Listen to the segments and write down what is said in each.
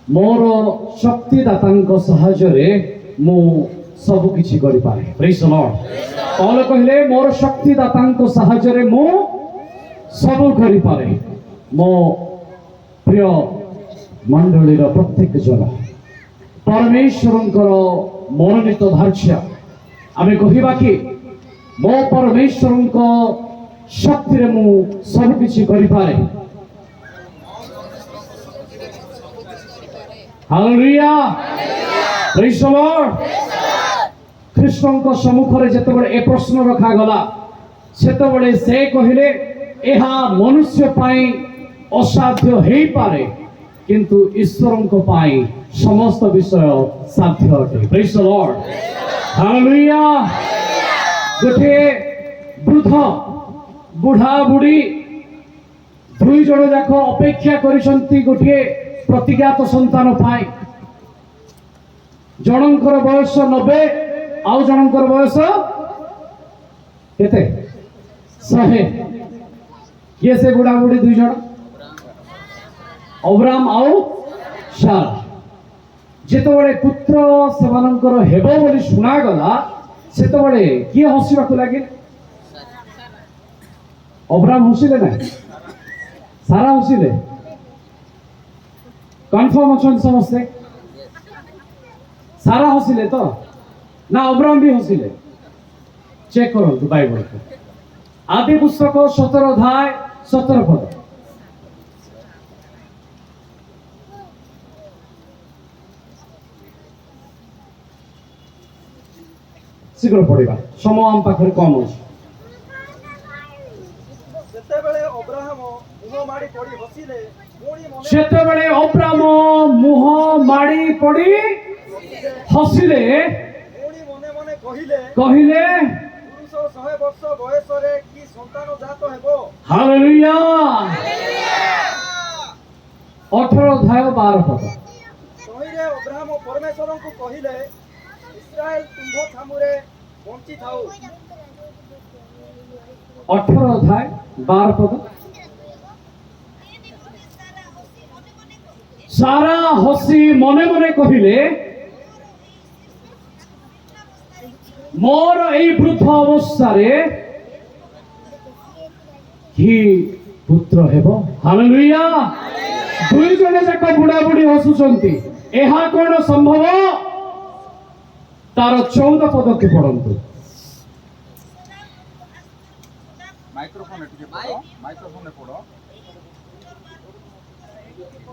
मोर शक्तिदाता साहाय्य मु सब किछि करि पारे। Praise the Lord. पौल कहले मोर शक्तिदाता साहाय्य मु सब करि पारे। मो प्रिय मंडलीर प्रत्येक जन परमेश्वरंकर मनोनीत धार्य आमे कहिबा कि मो परमेश्वरंक शक्ति रे मु सब किछि करि पारे। Hallelujah. Praise the Lord. Krishna को सम्मुख रे जेतेबेले ए प्रश्न रखा गला सेतेबेले से कहिले एहा मनुष्य पाई असाध्य हेई पारे किंतु ईश्वरंक पाई समस्त विषय साध्य अटे। Praise the Lord. हालेलुया। गोटे वृद्ध बुढ़ा बुढ़ी दुई जन जाक अपेक्षा करिसंती गोटे प्रतिज्ञात संतान पाई। जनकर बयस 90 आउ जनकर बयस केते 100। ये से बुढ़ा बुढ़ी दुई जन अब्राम आउ सारा जेतबेले पुत्र सेमानंकर हेबो बोली सुना गला सेतबेले किए हसिबाकु लागिल? अब्राम हसिले ना सारा हसिले? कन्फर्म अछन समस्ते? सारा हसिले तो ना अब्राम भी हसिले? चेक करंतु बाइबल को आदि पुस्तक 17 अध्याय 17 पद। शीघ्र पढ़िबा समय आम पाखरे कम अछि। सेतेबेले अब्राहम मुह माडी पड़ी हसिले सेतेबेले अब्राम मुह माडी पड़ी हसिले पुणी मने मने कहिले कहिले पुरुष 100 वर्ष बयस रे की संतान जात हेबो। हालेलुया। 18 अध्याय 12 पद। तहिरे अब्राहम परमेश्वर को कहिले इस्राएल तुंभ थामुरे बंची थाउ। 18 अध्याय 12 पद। सारा हसी मने मने कहिले मोर एई वृद्ध अवस्था रे कि पुत्र हेबो। हालेलुया। दुई जने जाक बुढ़ा बुढ़ी हसुचंती एहा कोन संभव? तार 14 पद के पढ़ंतु। माइक्रोफोन टिके पड़ो माइक्रोफोन ने पड़ो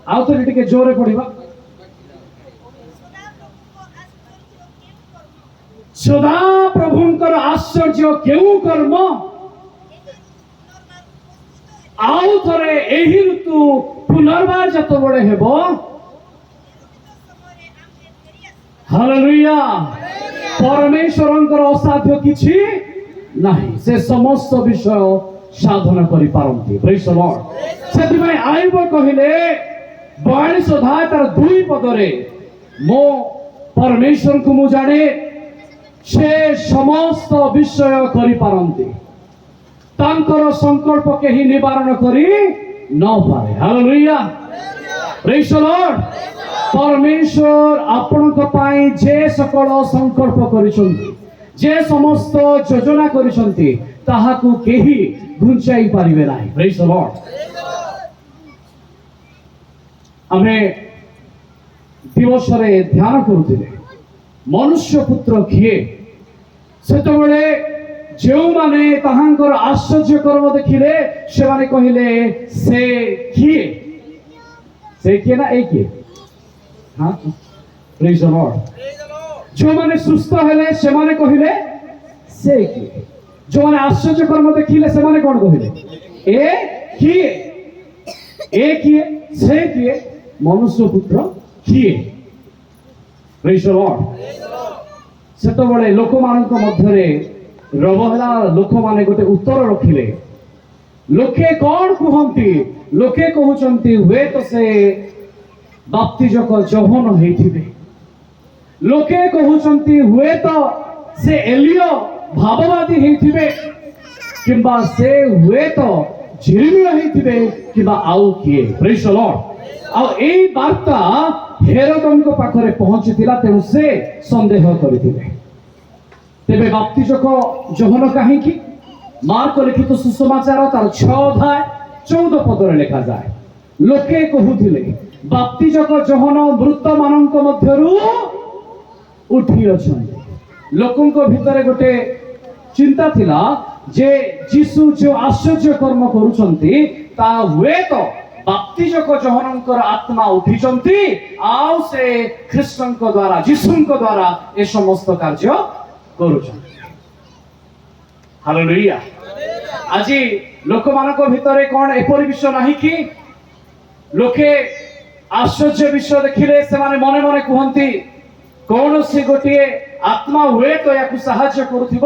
आउ तो टिके जोरे पढ़िबा। सदा प्रभुंकर आश्चर्य केउ कर्म आउ थरे एही ऋतु पुनर्बार जतबेले हेबो। हालेलुया। परमेश्वरंकर असाध्य किछि नाही। से समस्त विषय साधन करि पारंती। Praise the Lord. सेति भाई आइबो कहिले 42 अध्याय तार 2 पदरे मो परमेश्वर को मु जाने से समस्त विषय करि पारंती तांकर संकल्प केही निवारण करी न पारे। हालेलुया। Praise the Lord. परमेश्वर आपनक पाई जे सकल संकल्प करिसंती जे समस्त योजना करिसंती ताहाकू केही घुंचाई पारिबे नाही। Praise the Lord. आमे दिवस रे ध्यान करूथिले मनुष्य पुत्र किए सेतबेले जो माने ताहांकर आश्चर्य कर्म देखिले से माने कहिले से किए ना एक किए। हाँ प्रेज द लॉर्ड। जो माने सुस्थ हेले से माने कहिले से किए। जो माने आश्चर्य कर्म देखिले से माने कोन कहिले ए किए से किए मनुष्य पुत्र किए। Praise the Lord. सेतबेले लोक मानक मध्यरे रबहला लोक माने गोटे उत्तर रखिले लोके कौन कहती लोके कहउचंती हुए तो से बाप्तिजक जौहन हेथिबे लोके कहउचंती हुए तो से एलियो भाववादी हेथिबे किंबा से हुए तो झिरिमिळ हेथिबे किंबा आउ किए। Praise the Lord. आ एई वार्ता ହେରୋଦଙ୍କ ପାଖରେ ପହଞ୍ଚିଥିଲା, ତେଣୁ ସେ ସନ୍ଦେହ କରିଥିଲେ। ତେବେ ବାପ୍ତିଜକ ଯୋହନ କାହିଁକି? ମାର୍କ ଲିଖିତ ସୁସମାଚାର ତାର 6 ଅଧ୍ୟାୟ 14 ପଦରେ ଲେଖାଯାଏ, ଲୋକେ କହୁଥିଲେ ବାପ୍ତିଜକ ଯୋହନ ମୃତ ମାନଙ୍କ ମଧ୍ୟରୁ ଉଠି ଅଛନ୍ତି। ଲୋକଙ୍କ ଭିତରେ ଗୋଟେ ଚିନ୍ତା ଥିଲା ଯେ ଯୀଶୁ ଯେଉଁ ଆଶ୍ଚର୍ଯ୍ୟ କର୍ମ କରୁଛନ୍ତି ତାହା ହୁଏତ ବାପ୍ତିଜକ ଯୋହନଙ୍କର ଆତ୍ମା ଉଠିଛନ୍ତି, ଆଉ ସେ ଖ୍ରୀଷ୍ଟଙ୍କ ଦ୍ୱାରା ଯୀଶୁଙ୍କ ଦ୍ୱାରା ଏ ସମସ୍ତ କାର୍ଯ୍ୟ କରୁଛନ୍ତି। ହାଲେଲୁୟା। ଆଜି ଲୋକମାନଙ୍କ ଭିତରେ କଣ ଏପରି ବିଷୟ ନାହିଁ କି ଲୋକେ ଆଶ୍ଚର୍ଯ୍ୟ ବିଷୟ ଦେଖିଲେ ସେମାନେ ମନେ ମନେ କୁହନ୍ତି କୌଣସି ଗୋଟିଏ ଆତ୍ମା ହୁଏତ ୟାକୁ ସାହାଯ୍ୟ କରୁଥିବ,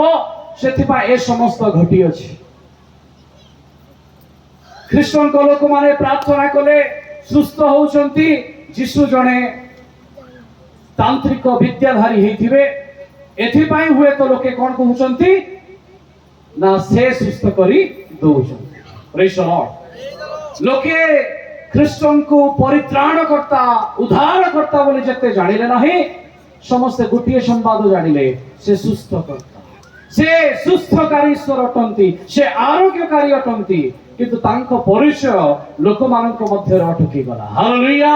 ସେଥିପାଇଁ ଏ ସମସ୍ତ ଘଟିଅଛି। ଖ୍ରୀଷ୍ଟଙ୍କ ଲୋକମାନେ ପ୍ରାର୍ଥନା କଲେ ସୁସ୍ଥ ହେଉଛନ୍ତି, ଯୀଶୁ ଜଣେ ତାନ୍ତ୍ରିକ ବିଦ୍ୟାଧାରୀ ହେଇଥିବେ, ଏଥିପାଇଁ ହୁଏତ ଲୋକେ କଣ କହୁଛନ୍ତି ନା ସେ ସୁସ୍ଥ କରି ଦଉଛନ୍ତି। ପ୍ରେଜ୍ ଦ ଲର୍ଡ। ଲୋକେ ଖ୍ରୀଷ୍ଟଙ୍କୁ ପରିତ୍ରାଣକର୍ତ୍ତା ଉଦ୍ଧାରକର୍ତ୍ତା ବୋଲି ଯେତେ ଜାଣିଲେ ନାହିଁ, ସମସ୍ତେ ଗୋଟିଏ ସମ୍ବାଦ ଜାଣିଲେ ସେ ସୁସ୍ଥ କର୍ତ୍ତା, ସେ ସୁସ୍ଥକାରୀ ଈଶ୍ୱର ଅଟନ୍ତି, ସେ ଆରୋଗ୍ୟକାରୀ ଅଟନ୍ତି, କିନ୍ତୁ ତାଙ୍କ ପରିଚୟ ଲୋକମାନଙ୍କ ମଧ୍ୟରେ ଅଟକି ଗଲା। ହାଲେଲୁୟା।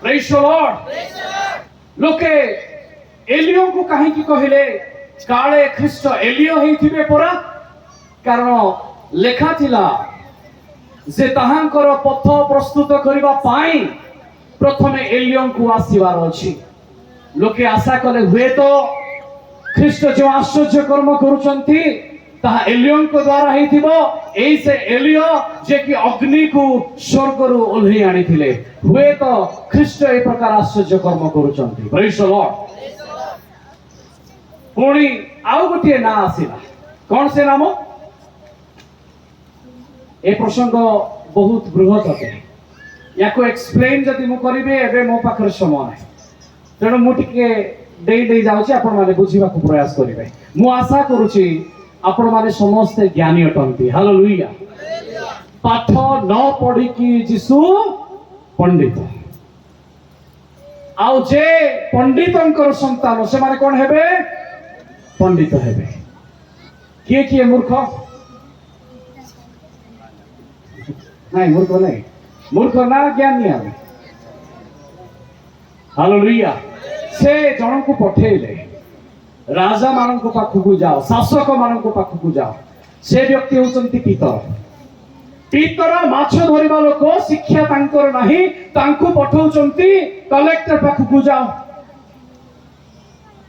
ପ୍ରେଜ୍ ଦ ଲର୍ଡ। ଲୋକେ ଏଲିୟଙ୍କୁ କାହିଁକି କହିଲେ? କାଳେ ଖ୍ରୀଷ୍ଟ ଏଲିୟ ହେଇଥିବେ ପରା, କାରଣ ଲେଖା ଥିଲା ଯେ ତାହାଙ୍କର ପଥ ପ୍ରସ୍ତୁତ କରିବା ପାଇଁ ପ୍ରଥମେ ଏଲିୟଙ୍କୁ ଆସିବାର ଅଛି। ଲୋକେ ଆଶା କଲେ ହୁଏତ ଖ୍ରୀଷ୍ଟ ଯେଉଁ ଆଶ୍ଚର୍ଯ୍ୟ କର୍ମ କରୁଛନ୍ତି ତାହା ଏଲିୟଙ୍କ ଦ୍ୱାରା ହେଇଥିବ। ଏଇ ସେ ଏଲିୟ ଯେ କି ଅଗ୍ନିକୁ ସ୍ୱର୍ଗରୁ ଓହ୍ଲେଇ ଆଣିଥିଲେ, ହୁଏତ ଖ୍ରୀଷ୍ଟ ଏ ପ୍ରକାର ଆଶ୍ଚର୍ଯ୍ୟ କର୍ମ କରୁଛନ୍ତି। ପ୍ରେଜ୍ ଦ ଲର୍ଡ। ପୁଣି ଆଉ ଗୋଟିଏ ନାଁ ଆସିଲା। କଣ ସେ ନାମ? ଏ ପ୍ରସଙ୍ଗ ବହୁତ ବୃହତ ଅଟେ, ୟାକୁ ଏକ୍ସପ୍ଲେନ୍ ଯଦି ମୁଁ କରିବି ଏବେ ମୋ ପାଖରେ ସମୟ ନାହିଁ, ତେଣୁ ମୁଁ ଟିକେ ଦେଇ ଯାଉଛି, ଆପଣମାନେ ବୁଝିବାକୁ ପ୍ରୟାସ କରିବେ। ମୁଁ ଆଶା କରୁଛି ଆପଣମାନେ ସମସ୍ତେ ଜ୍ଞାନୀ ଅଟନ୍ତି। ହାଲେଲୁୟା। ପାଠ ନ ପଢିକି ଯୀଶୁ ପଣ୍ଡିତ, ଆଉ ଯେ ପଣ୍ଡିତଙ୍କର ସନ୍ତାନ ସେମାନେ କଣ ହେବେ? ପଣ୍ଡିତ ହେବେ। କିଏ କିଏ ମୂର୍ଖ? ନାଇଁ ମୂର୍ଖ ନାଇଁ, ମୂର୍ଖ ନା ଜ୍ଞାନୀ ଆମେ। ହାଲେଲୁୟା। ସେ ଜଣଙ୍କୁ ପଠେଇଲେ, ରାଜା ମାନଙ୍କ ପାଖକୁ ଯାଅ, ଶାସକ ମାନଙ୍କ ପାଖକୁ ଯାଅ। ସେ ବ୍ୟକ୍ତି ହେଉଛନ୍ତି ପିତର। ପିତର ମାଛ ଧରିବା ଲୋକ, ଶିକ୍ଷା ତାଙ୍କର ନାହିଁ, ତାଙ୍କୁ ପଠଉଛନ୍ତି କଲେକ୍ଟର ପାଖକୁ ଯାଅ।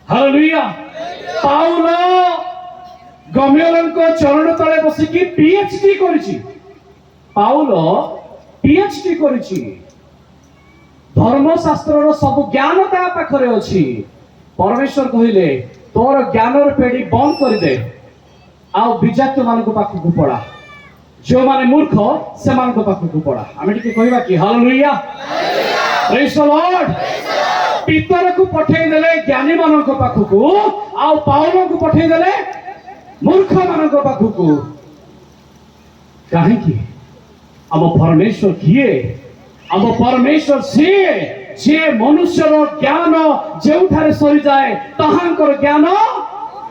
ହାଲେଲୁୟା। ପାଉଲ ଗମେଲଙ୍କ ଚରଣ ତଳେ ବସିକି ପିଏଚଡି କରିଛି। ପାଉଲ ପିଏଚଡି କରିଛି, ଧର୍ମଶାସ୍ତ୍ରର ସବୁ ଜ୍ଞାନ ତା ପାଖରେ ଅଛି। ପରମେଶ୍ୱର କହିଲେ ତୋର ଜ୍ଞାନର ପେଡି ବନ୍ଦ କରିଦେ, ଆଉ ବିଜାତୀୟ ମାନଙ୍କ ପାଖକୁ ପଳା, ଯେଉଁମାନେ ମୂର୍ଖ ସେମାନଙ୍କ ପାଖକୁ ପଳା। ଆମେ ଟିକେ କହିବା କି ହାଲେଲୁୟା। ପ୍ରେଜ୍ ଦ ଲର୍ଡ। ପିତରକୁ ପଠେଇଦେଲେ ଜ୍ଞାନୀ ମାନଙ୍କ ପାଖକୁ, ଆଉ ପାଉଲଙ୍କୁ ପଠେଇଦେଲେ ମୂର୍ଖ ମାନଙ୍କ ପାଖକୁ। କାହିଁକି? ଆମ ପରମେଶ୍ୱର କିଏ? ଆମ ପରମେଶ୍ୱର ସିଏ ଯିଏ ମନୁଷ୍ୟର ଜ୍ଞାନ ଯେଉଁଠାରେ ସରିଯାଏ ତାହାଙ୍କର ଜ୍ଞାନ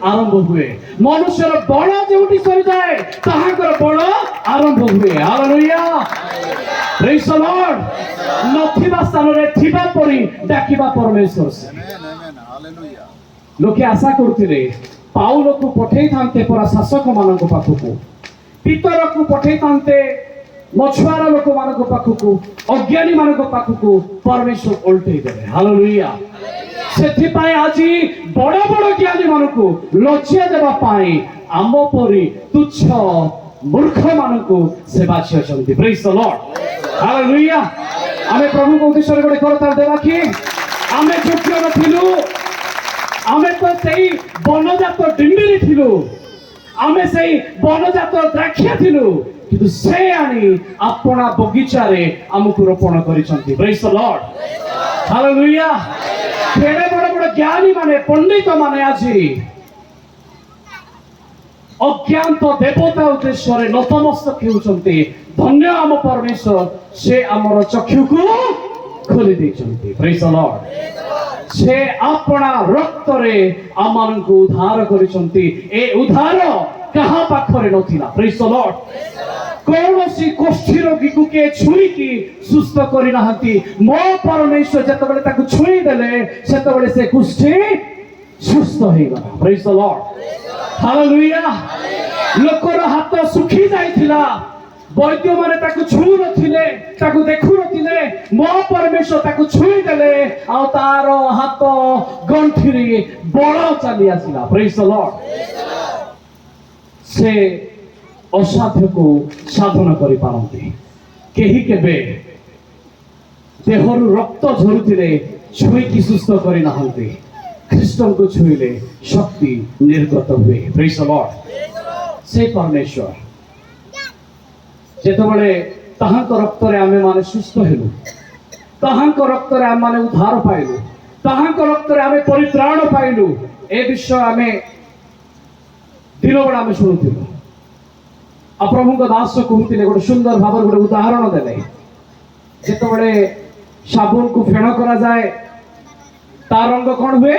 ଆରମ୍ଭ ହୁଏ। ମନୁଷ୍ୟର ବଳ ଯେଉଁଠି ସରିଯାଏ ତାହାଙ୍କର ବଳ ଆରମ୍ଭ ହୁଏ। ହାଲେଲୁୟା। ପ୍ରେଜ୍ ଦ ଲର୍ଡ। ନଥିବା ସ୍ଥାନରେ ଥିବା ପରି ଡାକିବା ପରମେଶ୍ୱର ସେ। ଲୋକେ ଆଶା କରୁଥିଲେ ପାଉଲକୁ ପଠେଇଥାନ୍ତେ ପରା ଶାସକ ମାନଙ୍କ ପାଖକୁ, ପିତରକୁ ପଠେଇଥାନ୍ତେ ମଛୁଆର ଲୋକମାନଙ୍କ ପାଖକୁ, ଅଜ୍ଞାନୀ ମାନଙ୍କ ପାଖକୁ। ପରମେଶ୍ୱର ଓଲଟେଇ ଦେଲେ। ହାଲେଲୁୟା। ସେଥିପାଇଁ ଆଜି ବଡ ବଡ ଜ୍ଞାନୀ ମାନଙ୍କୁ ଲଜ୍ଜା ଦେବା ପାଇଁ ଆମ ପରି ତୁଚ୍ଛ ମୂର୍ଖ ମାନଙ୍କୁ ସେ ବାଛିଛନ୍ତି। ପ୍ରେଜ୍ ଦ ଲର୍ଡ। ହାଲେଲୁୟା। ଆମେ ପ୍ରଭୁଙ୍କ ଉଦ୍ଦେଶ୍ୟରେ ଗୋଟେ କରତାଳ ଦେବା କି? ଆମେ ଯୋଗ୍ୟ ନଥିଲୁ, ଆମେ ତ ସେଇ ବନଜାତ ଡିମ୍ବିରି ଥିଲୁ, ଆମେ ସେଇ ବନଜାତ ଦ୍ରାକ୍ଷା ଥିଲୁ, କିନ୍ତୁ ସେ ଆଣି ଆପଣା ବଗିଚାରେ ଆମକୁ ରୋପଣ କରିଛନ୍ତି। ପ୍ରେଜ୍ ଦ ଲର୍ଡ। ହାଲେଲୁୟା। କେଡ଼େ ବଡ଼ ବଡ଼ ଜ୍ଞାନୀ ମାନେ, ପଣ୍ଡିତ ମାନେ ଆଜି ଅଜ୍ଞାତ ଦେବତା ଉଦ୍ଦେଶ୍ୟରେ ନତମସ୍ତକ ହେଉଛନ୍ତି। ଧନ୍ୟ ଆମ ପରମେଶ୍ୱର, ସେ ଆମର ଚକ୍ଷୁକୁ ଖୋଲି ଦେଇଛନ୍ତି। ପ୍ରେଜ୍ ଦ ଲର୍ଡ। ସେ ଆପଣା ରକ୍ତରେ ଆମମାନଙ୍କୁ ଉଦ୍ଧାର କରିଛନ୍ତି। ଏ ଉଦ୍ଧାର କାହା ପାଖରେ ନଥିଲା। ପ୍ରେଜ୍ ଦ ଲର୍ଡ। କୌଣସି କୋଷ୍ଠୀ ରୋଗୀକୁ କିଏ ଛୁଇଁକି ସୁସ୍ଥ କରିନାହାନ୍ତି। ମୋ ପରମେଶ୍ୱର ଯେତେବେଳେ ତାକୁ ଛୁଇଁ ଦେଲେ ସେତେବେଳେ ସେ କୁଷ୍ଠୀ ସୁସ୍ଥ ହେଇଗଲା। ପ୍ରେଜ୍ ଦ ଲର୍ଡ। ହାଲେଲୁୟା। ଲୋକର ହାତ ଶୁଖି ଯାଇଥିଲା, ବୈଦ୍ୟମାନେ ତାକୁ ଛୁଁ ନଥିଲେ, ତାକୁ ଦେଖୁ ନଥିଲେ। ମୋ ପରମେଶ୍ୱର ତାକୁ ଛୁଇଁ ଦେଲେ ଆଉ ତାର ହାତ ଗଣ୍ଠିରେ ବଳ ଚାଲି ଆସିଲା। ପ୍ରେଜ୍ ଦ ଲର୍ଡ। ସେ ଅସାଧ୍ୟକୁ ସାଧନ କରିପାରନ୍ତି। କେହି କେବେ ଦେହରୁ ରକ୍ତ ଝରୁଥିଲେ ଛୁଇଁକି ସୁସ୍ଥ କରିନାହାନ୍ତି। ଖ୍ରୀଷ୍ଟଙ୍କୁ ଛୁଇଁଲେ ଶକ୍ତି ନିର୍ଗତ ହୁଏ। ପ୍ରେଜ୍ ଦ ଲର୍ଡ। ସେ ପରମେଶ୍ୱର ଯେତେବେଳେ ତାହାଙ୍କ ରକ୍ତରେ ଆମେ ମାନେ ସୁସ୍ଥ ହେଲୁ, ତାହାଙ୍କ ରକ୍ତରେ ଆମେ ମାନେ ଉଦ୍ଧାର ପାଇଲୁ, ତାହାଙ୍କ ରକ୍ତରେ ଆମେ ପରିତ୍ରାଣ ପାଇଲୁ, ଏ ବିଷୟ ଆମେ ଦିନ ବେଳା ଆମେ ଶୁଣୁଥିଲୁ। ଆଉ ପ୍ରଭୁଙ୍କ ଦାସ କହୁଥିଲେ, ଗୋଟେ ସୁନ୍ଦର ଭାବରେ ଗୋଟେ ଉଦାହରଣ ଦେଲେ। ଯେତେବେଳେ ସାବୁନକୁ ଫେଣ କରାଯାଏ ତା ରଙ୍ଗ କଣ ହୁଏ?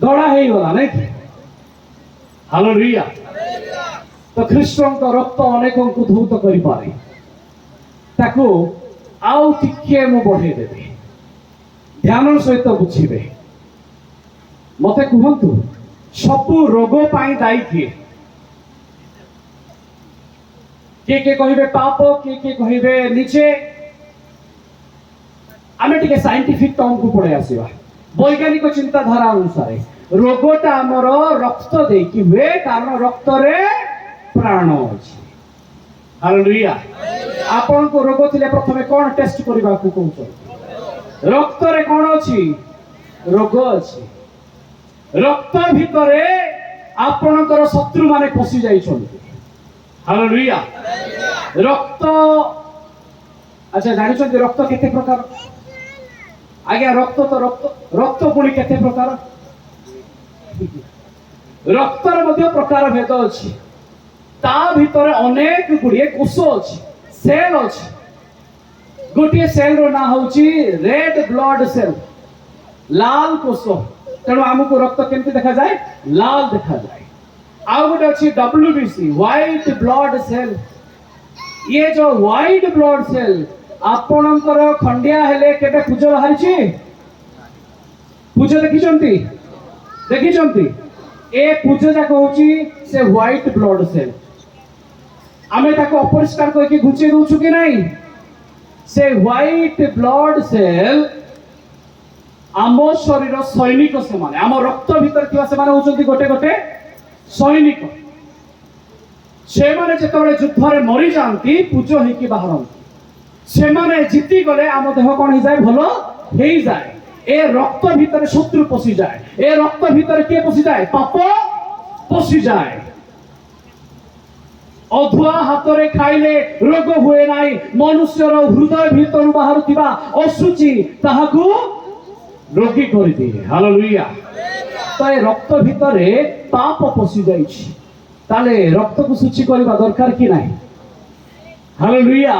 ଧଳା ହେଇଗଲା, ନାଇଁ କି? ହାଲେଲୁୟା। ତ ଖ୍ରୀଷ୍ଟଙ୍କ ରକ୍ତ ଅନେକଙ୍କୁ ଧୌତ କରିପାରେ। ତାକୁ ଆଉ ଟିକେ ମୁଁ ବଢେଇଦେବି, ଧ୍ୟାନ ସହିତ ବୁଝିବେ। ମତେ କୁହନ୍ତୁ, ସବୁ ରୋଗ ପାଇଁ ଦାୟୀ କିଏ? କିଏ କିଏ କହିବେ ପାପ, କିଏ କିଏ କହିବେ ନିଜେ। ଆମେ ଟିକେ ସାଇଣ୍ଟିଫିକ ଟର୍ମକୁ ପଳେଇ ଆସିବା। ବୈଜ୍ଞାନିକ ଚିନ୍ତାଧାରା ଅନୁସାରେ ରୋଗଟା ଆମର ରକ୍ତ ଦେଇକି ହୁଏ, କାରଣ ରକ୍ତରେ ପ୍ରାଣ ଅଛି। ହାଲେଲୁୟା। ଆପଣଙ୍କୁ ରୋଗ ଥିଲେ ପ୍ରଥମେ କଣ ଟେଷ୍ଟ କରିବାକୁ କହୁଛନ୍ତି? ରକ୍ତରେ କଣ ଅଛି? ରୋଗ ଅଛି। ରକ୍ତ ଭିତରେ ଆପଣଙ୍କର ଶତ୍ରୁ ମାନେ ପଶି ଯାଇଛନ୍ତି। ହାଲେଲୁୟା। ରକ୍ତ, ଆଚ୍ଛା ଜାଣିଛନ୍ତି ରକ୍ତ କେତେ ପ୍ରକାର? ଆଜ୍ଞା ରକ୍ତ ତ ରକ୍ତ ପୁଣି କେତେ ପ୍ରକାର? ରକ୍ତର ମଧ୍ୟ ପ୍ରକାର ଭେଦ ଅଛି। ତା ଭିତରେ ଅନେକ ଗୁଡ଼ିଏ କୋଷ ଅଛି, ସେଲ ଅଛି। ଗୋଟିଏ ସେଲର ନାଁ ହଉଛି ରେଡ୍ ବ୍ଲଡ ସେଲ, ଲାଲ କୋଷ। ତେଣୁ ଆମକୁ ରକ୍ତ କେମିତି ଦେଖାଯାଏ? ଲାଲ ଦେଖାଯାଏ। ଆଉ ଗୋଟେ ଅଛି WBC, ହ୍ୱାଇଟ୍ ବ୍ଲଡ ସେଲ। ଇଏ ଯୋଉ ହ୍ୱାଇଟ୍ ବ୍ଲଡ ସେଲ, ଆପଣଙ୍କର ଖଣ୍ଡିଆ ହେଲେ କେବେ ପୂଜ ବାହାରିଛି? ପୂଜ ଦେଖିଛନ୍ତି? ଦେଖିଛନ୍ତି? ଏ ପୂଜ ଯାକ ହଉଛି ସେ ହ୍ୱାଇଟ୍ ବ୍ଲଡ ସେଲ। ଆମେ ତାକୁ ଅପରିଷ୍କାର କରିକି ଘୁଞ୍ଚେଇ ଦଉଛୁ କି ନାହିଁ? ସେ ହ୍ୱାଇଟ୍ ବ୍ଲଡ ସେଲ ଆମ ଶରୀର ସୈନିକ। ସେମାନେ ଆମ ରକ୍ତ ଭିତରେ ଥିବା ସେମାନେ ହଉଛନ୍ତି ଗୋଟେ ଗୋଟେ ସୈନିକ। ସେମାନେ ଯେତେବେଳେ ଯୁଦ୍ଧରେ ମରିଯାଆନ୍ତି, ପୂଜ ହେଇକି ବାହାରନ୍ତି। ସେମାନେ ଜିତିଗଲେ ଆମ ଦେହ କଣ ହେଇଯାଏ? ଭଲ ହେଇଯାଏ। ଏ ରକ୍ତ ଭିତରେ ଶତ୍ରୁ ପଶିଯାଏ। ଏ ରକ୍ତ ଭିତରେ କିଏ ପଶିଯାଏ? ପାପ ପଶିଯାଏ। ଅଧୁଆ ହାତରେ ଖାଇଲେ ରୋଗ ହୁଏ ନାହିଁ। ମନୁଷ୍ୟର ହୃଦୟ ଭିତରୁ ବାହାରୁଥିବା ଅଶୁଚି ତାହାକୁ ରୋଗୀ କରିଦିଏ। ହାଲେଲୁୟା। ତ ଏ ରକ୍ତ ଭିତରେ ପାପ ପଶି ଯାଇଛି, ତାହେଲେ ରକ୍ତକୁ ଶୁଚି କରିବା ଦରକାର କି ନାହିଁ? ହାଲେଲୁୟା।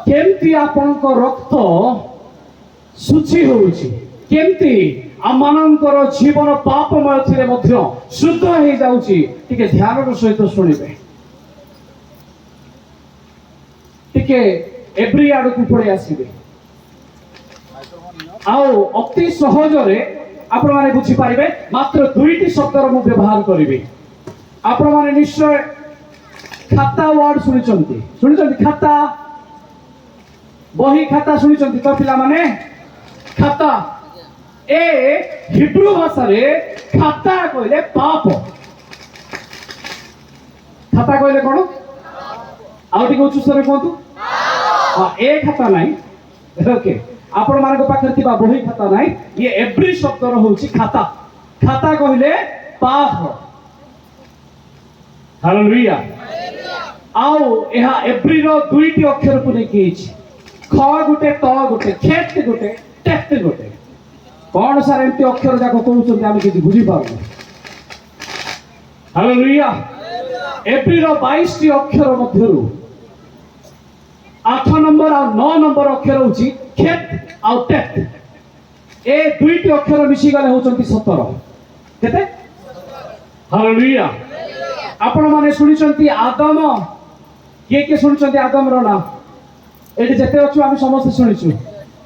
କେମିତି ଆପଣଙ୍କ ରକ୍ତ ଶୁଚି ହଉଛି? କେମିତି ଆମମାନଙ୍କର ଜୀବନ ପାପମୟ ଥିଲେ ମଧ୍ୟ ଶୁଦ୍ଧ ହେଇଯାଉଛି? ଟିକେ ଧ୍ୟାନର ସହିତ ଶୁଣିବେ। ଟିକେ ଏଭ୍ରି ଆଡକୁ ପଳେଇ ଆସିବେ। ଆଉ ଅତି ସହଜରେ ଆପଣମାନେ ବୁଝିପାରିବେ। ମାତ୍ର ଦୁଇଟି ଶବ୍ଦର ମୁଁ ବ୍ୟବହାର କରିବି। ଆପଣମାନେ ନିଶ୍ଚୟ ଖାତା ୱାର୍ଡ ଶୁଣିଛନ୍ତି। ଶୁଣିଛନ୍ତି ଖାତା? ବହି ଖାତା ଶୁଣିଛନ୍ତି ତ ପିଲାମାନେ? ଖାତା, ଏ ହିବ୍ରୁ ଭାଷାରେ ଖାତା କହିଲେ ପାପ। ଖାତା କହିଲେ କଣ? ଆଉ ଟିକେ ଉଚ୍ଚ ସ୍ୱରରେ କୁହନ୍ତୁ। ଏ ଖାତା ନାହିଁ, ଓକେ। ଆପଣ ମାନଙ୍କ ପାଖରେ ଥିବା ବହି ଖାତା ନାହିଁ। ଇଏ ଏଭ୍ରି ଶବ୍ଦର ହଉଛି ଖାତା। ଖାତା କହିଲେ ପାପ। ହାଲେଲୁୟା। ଆଉ ଏହା ଏଭ୍ରିର ଦୁଇଟି ଅକ୍ଷରକୁ ନେଇକି ହେଇଛି। ଖ ଗୋଟେ, ତ ଗୋଟେ, ଖେତ ଗୋଟେ, ଟେତ ଗୋଟେ। କଣ ସାର୍ ଏମିତି ଅକ୍ଷର ଯାକ କହୁଛନ୍ତି, ଆମେ କିଛି ବୁଝିପାରୁନୁ। ହାଲେଲୁୟା। ଏଭ୍ରିର 22ଟି ଅକ୍ଷର ମଧ୍ୟରୁ 8 नंबर और 9 नंबर अक्षर होची खेत और टेत ए दुईटी अक्षर मिसी गले होचंती 17 केते हालेलुया आपण माने सुनिचंती आदम के सुनिचंती आदम रो ना एटी जते अछु आमी समस्त सुनिछु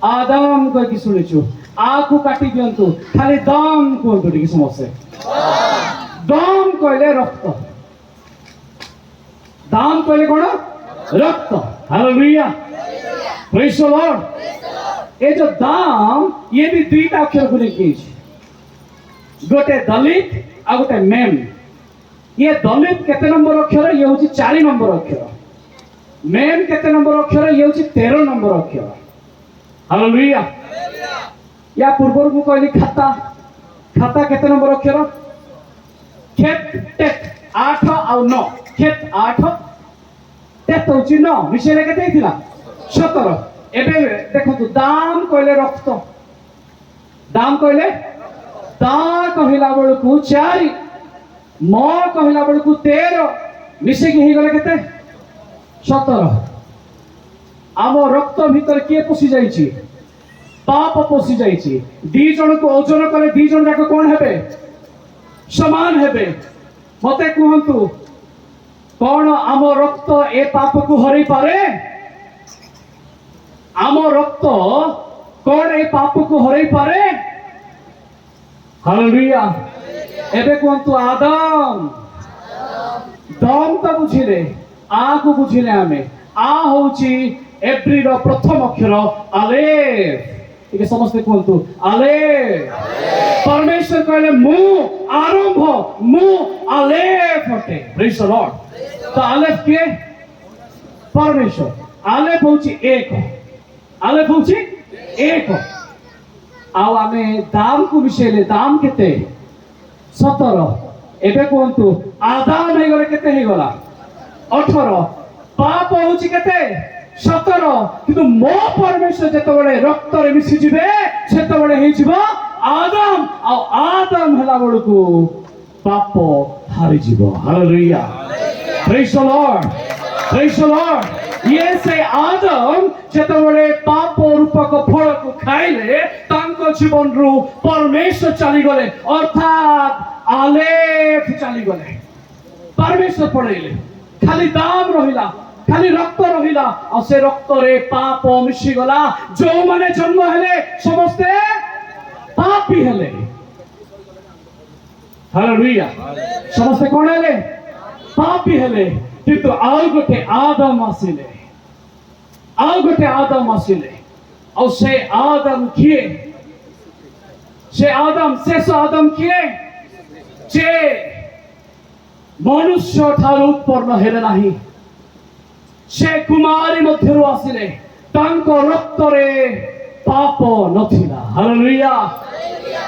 आदम को की सुनिछु आकु काटी दियंतु खाली दम कोंतु टिके समस्त दम कहले रक्त दाम कहले कोन रक्त हालेलुया प्रेज द लॉर्ड ये जो दाम ये भी दुईटा अक्षर को लेके गोटे दलित आ गोटे मेम ये दलित केते नंबर अक्षर ये होची 4 नंबर अक्षर मेम केते नंबर अक्षर ये होची 13 नंबर अक्षर हालेलुया या पूर्व को कहली खाता खाता केते नंबर अक्षर खेत टेट 8 और 9 खेत 8 टेट होची 9 विषय रे केते थिला 17 एबे देखो दाम कहले रक्त दाम कहले दा कहला बेलू को 4 म कहला बेलू को 13 मिसे की ही गले केते 17 आम रक्त भीतर किए पशि जाइछि पाप पशि जाइछि दी जन को ओजन करे दी जन जाक कोन हेबे समान हेबे मते कहंतु कोन आम रक्त ए पाप को हरै पारे आम रक्त कोन ए पाप को हरै पारे हालेलुया एबे कहंतु आदम दम तो बुझिले आ को बुझिले आमे आ होची एप्री रो प्रथम अक्षर आलेफ ठीक समस्त कहंतु आलेफ परमेश्वर कहले मु आरंभ मु आलेफ होते प्रेज द लॉर्ड तो आलेफ के परमेश्वर आलेफ होची एक आलेफ होची एक आउ आमे दाम को विषयले दाम केते 17 एबे कहंतु आदाम हे गले केते हे गला 18 पाप होची केते 17 किंतु मो परमेश्वर जते बळे रक्त रे मिसी जिवे सेते बळे हे जिवो आदम आ आदम हला बळकु पाप हारि जिवो hallelujah praise the Lord praise the Lord ये से आदम जते बळे पाप रूपक फल को खाइले तांको जीवन रु परमेश्वर चली गले अर्थात आलेफ चली गले परमेश्वर पळेले खाली दाम रहिला खाली रक्त रहिला और से रक्त रे पाप मिसी गला जो माने जन्म हेले समस्ते पापी हेले हालेलुया समस्ते कोन हेले पापी हेले किंतु आउ गोटे आदम आसिले और से आदम किए से आदम शेष आदम किए जे मनुष्य ठारू उत्पन्न हेले नाही से कुमारी मध्यरु आसिले तांको रक्त रे पाप नथिला हालेलुया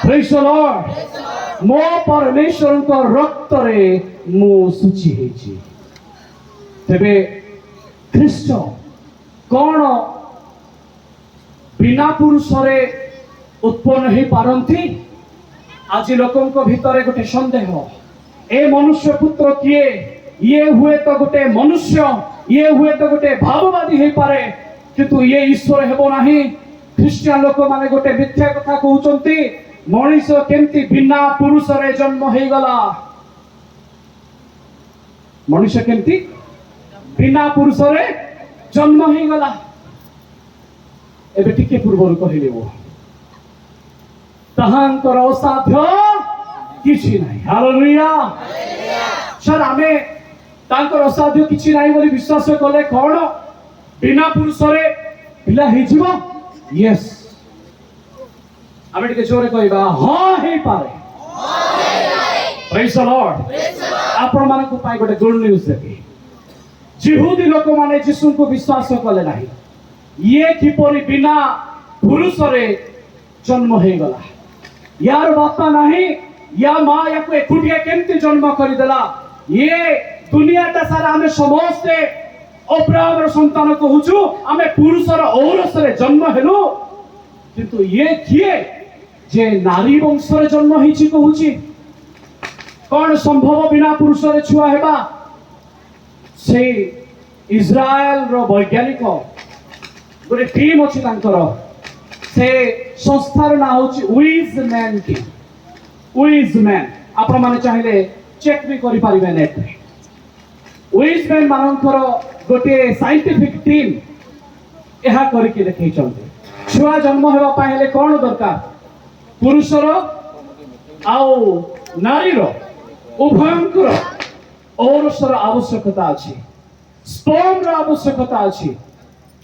प्रेज द लॉर्ड मो परमेश्वर को रक्त रे मु सुचि हेछि तेबे ख्रीष्ट कोन बिना पुरुष रे उत्पन्न हे पारंती आज लोकन को भीतर गोटे संदेह ए मनुष्य पुत्र किए ये हुए तो गोटे मनुष्य ये हुए तो गोटे भाववादी हे पारे किंतु ये ईश्वर हेबो नाही ख्रिस्टियन लोक माने गोटे मिथ्या कथा कहउचंती मनुष्य केमती बिना पुरुष रे जन्म हे गला मनुष्य केमती बिना पुरुष रे जन्म हे गला एबे टिके पूर्वरु कहिलेबो ताहांकर असाध्य किछि नाही हालेलुया सर आमे तांकर असाध्य किछि नाही बोली विश्वास कले कोन बिना पुरुष रे पिला हे जीवो यस आमे टिके जोरे कहबा हां हे पारे प्रेज द लॉर्ड आपण माने को पाई गोटे गुड न्यूज देबी जिहुदी लोक माने यीशु को विश्वास कले नाही ये किपरि बिना पुरुष रे जन्म हे गला यार बापा नाही या मां या को एकुटिया केमती जन्म करि देला ये दुनियाटा सारा आमे समस्ते अब्राहम संतान कहूछु आमे पुरुषर औरस रे जन्म हेलु किंतु ये किए जे नारी वंश रे जन्म हिची कहूची कोन संभव बिना पुरुष रे छुआ हेबा से इस्राएल रो वैज्ञानिक गोटे टीम अच्छी से संस्थार ना हूँ उइज मैन टीम उइज मैन आपण माने चाहिए चेक भी करि परिबे नेट रे उइज मैन मानकर गोटे साइंटिफिक टीम यह करके देखै चंते छुआ जन्म हेबा पहिले कोन दरकार पुरुषर आउ नारीर उभयंकर औरसर आवश्यकता अछि स्पर्म रो आवश्यकता अछि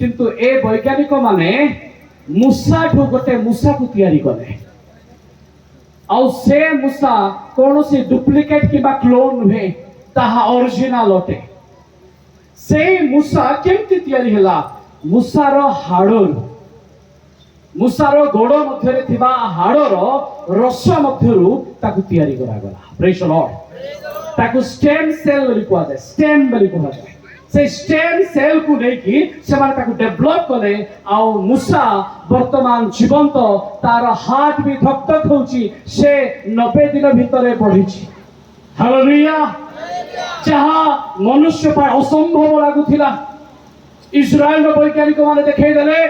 किंतु ए वैज्ञानिक माने मूषा ठो गोटे मूषा को तैयारी कले आउ से मूषा कौन सी डुप्लिकेट किबा क्लोन नुहे ताहा ओरिजिनल अटे से मूषा केमती तैयारी हला मूषार हाड़र मूषार गोड़ मध्यरे थिबा हाड़र रस मध्यरु ताकु तैयारी करा गला प्रेज द लॉर्ड ताकु स्टेम सेल बोली कुआ जाय स्टेम बोली कुआ जाय से स्टेम सेल को लेकी से माने ताकु डेवलप कले आउ मूषा वर्तमान जीवंत तार हार्ट भी धक धक होची से 90 दिन भितरे बढ़ीची हालेलुया जहा मनुष्य पर असंभव लागुथिला इस्राएल रो वैज्ञानिक माने देखै देले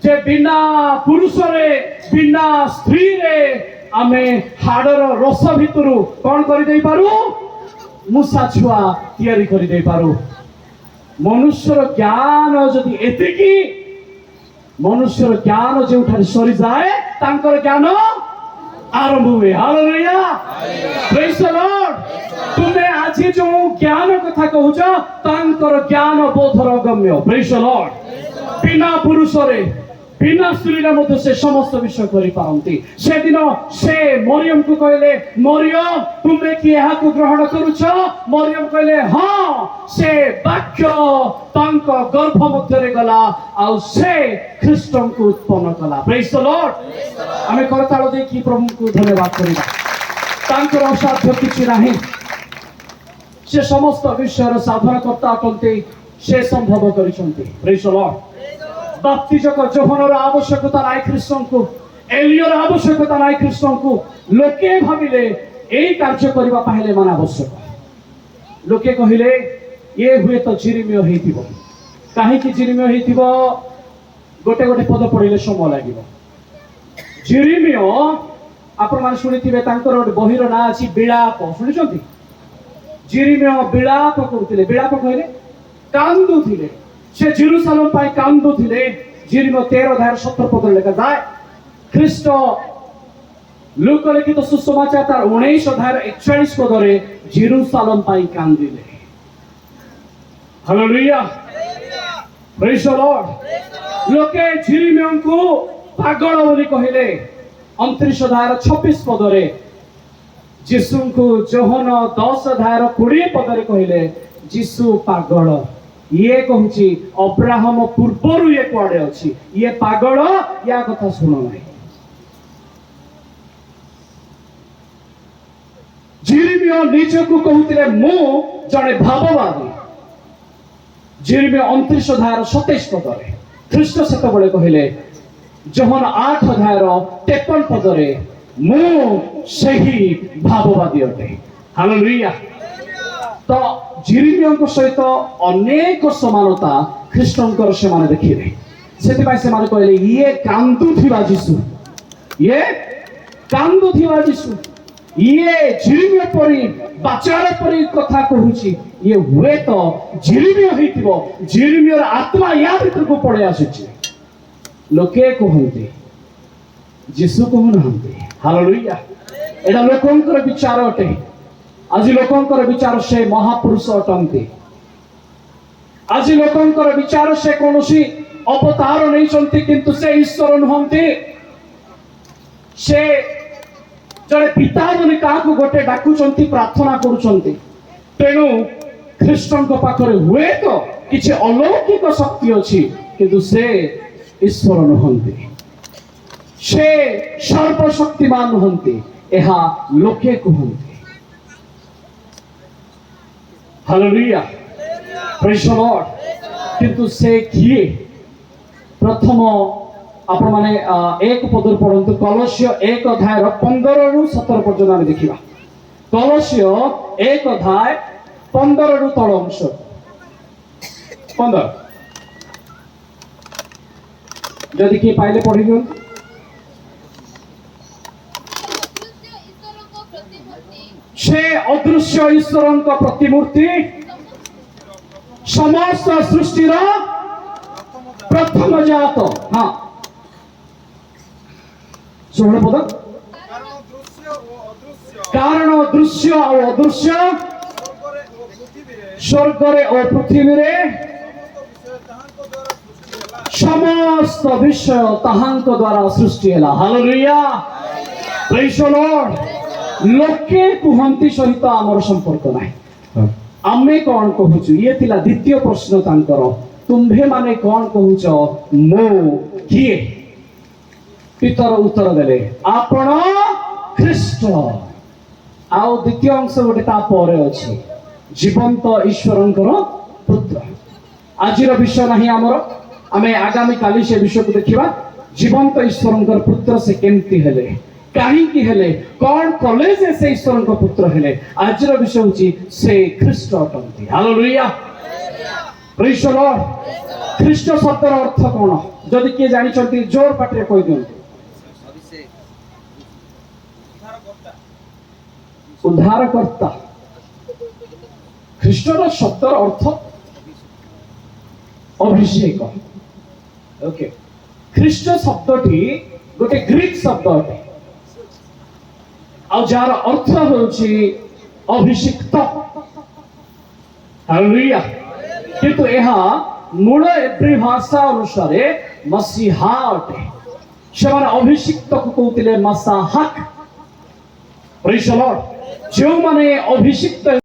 जे बिना पुरुष रे बिना स्त्री रे आमे हाडर रस भितरु कोन करि देई पारू मूषा छुआ तैयारी करि देई पारू मनुष्यर ज्ञान जदि एतिकी मनुष्यर ज्ञान जोठार सरी जाए तांकर ज्ञान आरंभ हुए हालेलुया प्रेज द लॉर्ड तुमे आज जो ज्ञान कथा कहूछ तांकर ज्ञान बोधर गम्य प्रेज द लॉर्ड बिना पुरुष रे बिना स्त्री रे मध्य से समस्त विषय करि पारंती से दिन से मरियम को कहले मरियम तुमे कि एहा को ग्रहण करूछ मरियम कहले हां से वाक्य तांक गर्भ मध्य रे गला आ से ख्रीष्टन को उत्पन्न कला प्रेज द लॉर्ड आमे करताळ दे कि प्रभु को धन्यवाद करिबा तांकर असाध्य किछि नाही से समस्त विषय रो साधन करता अटंती से संभव करिसंती प्रेज द लॉर्ड बाप्तिजक जोहनर आवश्यकता नाई ख्रीष्टन को एलियर आवश्यकता नाई ख्रीष्टन को लोके भाविले एई कार्य करिबा पहिले मान आवश्यक लोके कहिले ये हुए तो जिरिमियो हेतिबो काहे कि जिरिमियो हेतिबो गोटे गोटे पद पढिले समय लागिबो जिरिमियो आपण मान सुनिथिबे तांकर बहिर ना अछि बिलाप सुनिछंती जिरिमियो बिलाप करूथिले बिलाप कहिले कांदुथिले से जेरुसालेम पाई कांदुथिले जिरिमियो 13:17 पद लेखा जाय ख्रीष्ट लूक लिखित सुसमाचार तार 19:41 पदरे जेरुसालेम पाई कांदिले हालेलुया प्रेज द लॉर्ड लोके जिरिमियो को पागल बोली कहिले 29:26 पदरे यीशु को जोहन 10:20 पदरे कहिले यीशु पागल ये कहूची अब्राहम पूर्वरु ये कुआडे अछि ये पागल या कथा सुनो नाही जिरिमियो निजको कहूतिले मु जणे भाववादी जिरिमियो 29:27 पदरे ख्रीष्ट सेतबेले कहिले जोहन 8:53 पदरे मु सही भाववादी अटे हालेलुया तो जिरिमियो सहित अनेक समानता ख्रीष्टंकर से माने देखिले सेति पाइ से माने कहले ये कांदुथिबा यीशु ये कांदुथिबा यीशु ये जिरिमियो परी बाचार परी कथा कहूची ये हुए तो जिरिमियो हेतिबो जिरिमियोर आत्मा या भीतर को पड़े आसुची लोके कहंती यीशु कहउनांती हालेलुया एडा लोकंकर विचार अटे आज लोकंकर विचार से महापुरुष अटंती आज लोकंकर विचार से कौनसी अवतार नहीं चलती किंतु से ईश्वर नुहंती से जड़े पिता बोली का गोटे डाकुचंती प्रार्थना करुचंती तेणु ख्रीष्टन को पाखरे हुए तो किछि अलौकिक शक्ति अछि किंतु से ईश्वर नुहंती से सर्वशक्तिमान नुहंती एहा लोके कहंती हालेलुया प्रेज द लॉर्ड किंतु से किए प्रथम आपण माने एक पद पढ़ंतु कलस्य 1:15 रु 17 पर्यंत आमे देखिबा कलस्य 1:15 रु तळ अंश 15 ଯଦି କିଏ ପାଇଲେ ପଢି ଦିଅନ୍ତୁ। ସେ ଅଦୃଶ୍ୟ ଈଶ୍ୱରଙ୍କ ପ୍ରତିମୂର୍ତ୍ତି ସମସ୍ତ ସୃଷ୍ଟିର ପ୍ରଥମ ଜାତ। ହଁ 16 ପଦ। କାରଣ ଦୃଶ୍ୟ ଓ ଅଦୃଶ୍ୟ ସ୍ୱର୍ଗରେ ଓ ପୃଥିବୀରେ ସମସ୍ତ ବିଷୟ ତାହାଙ୍କ ଦ୍ୱାରା ସୃଷ୍ଟି ହେଲା। ହାଲେଲୁୟା, ପ୍ରେଜ୍ ଦ ଲର୍ଡ। ଲୋକେ କୁହନ୍ତି ସହିତ ଆମର ସମ୍ପର୍କ ନାହିଁ। ଆମେ କଣ କହୁଛୁ? ଇଏ ଥିଲା ଦ୍ୱିତୀୟ ପ୍ରଶ୍ନ ତାଙ୍କର। ତୁମ୍ଭେ ମାନେ କଣ କହୁଛ? ମୁଁ କିଏ? ପିତର ଉତ୍ତର ଦେଲେ, ଆପଣ ଖ୍ରୀଷ୍ଟ। ଆଉ ଦ୍ୱିତୀୟ ଅଂଶ ଗୋଟେ ତାପରେ ଅଛି, ଜୀବନ୍ତ ଈଶ୍ୱରଙ୍କର ପୁତ୍ର। ଆଜିର ବିଷୟ ନାହିଁ ଆମର, ଆମେ ଆଗାମୀ କାଲି ସେ ବିଷୟକୁ ଦେଖିବା। ଜୀବନ୍ତ ଈଶ୍ୱରଙ୍କର ପୁତ୍ର ସେ କେମିତି ହେଲେ, କାହିଁକି ହେଲେ, କଣ କଲେ ଯେ ସେ ଈଶ୍ୱରଙ୍କ ପୁତ୍ର ହେଲେ? ଆଜିର ବିଷୟ ହେଉଛି ସେ ଖ୍ରୀଷ୍ଟ ଅଟନ୍ତି। ହାଲେଲୁୟା, ପ୍ରେଜ୍ ଦ ଲର୍ଡ। ଖ୍ରୀଷ୍ଟ ଶବ୍ଦର ଅର୍ଥ କଣ? ଯଦି କିଏ ଜାଣିଛନ୍ତି ଜୋର ପାଟିରେ କହିଦିଅନ୍ତୁ। ଉଦ୍ଧାରକର୍ତ୍ତା। ଖ୍ରୀଷ୍ଟର ଶବ୍ଦର ଅର୍ଥ ଅଭିଷେକ। ଓକେ, ଖ୍ରୀଷ୍ଟ ଶବ୍ଦଟି ଗୋଟେ ଗ୍ରୀକ ଶବ୍ଦ ଅଟେ, ଆଉ ଯାହାର ଅର୍ଥ ହେଉଛି ଅଭିଷିକ୍ତ। ହାଲେଲୁୟା। କିନ୍ତୁ ଏହା ମୂଳ ଏବ୍ରୀ ଭାଷା ଅନୁସାରେ ମସିହା ଅଟେ। ସେମାନେ ଅଭିଷିକ୍ତକୁ କହୁଥିଲେ ମସାହାକ୍। ପ୍ରେଜ୍ ଦ ଲର୍ଡ। ଯେଉଁମାନେ ଅଭିଷିକ୍ତ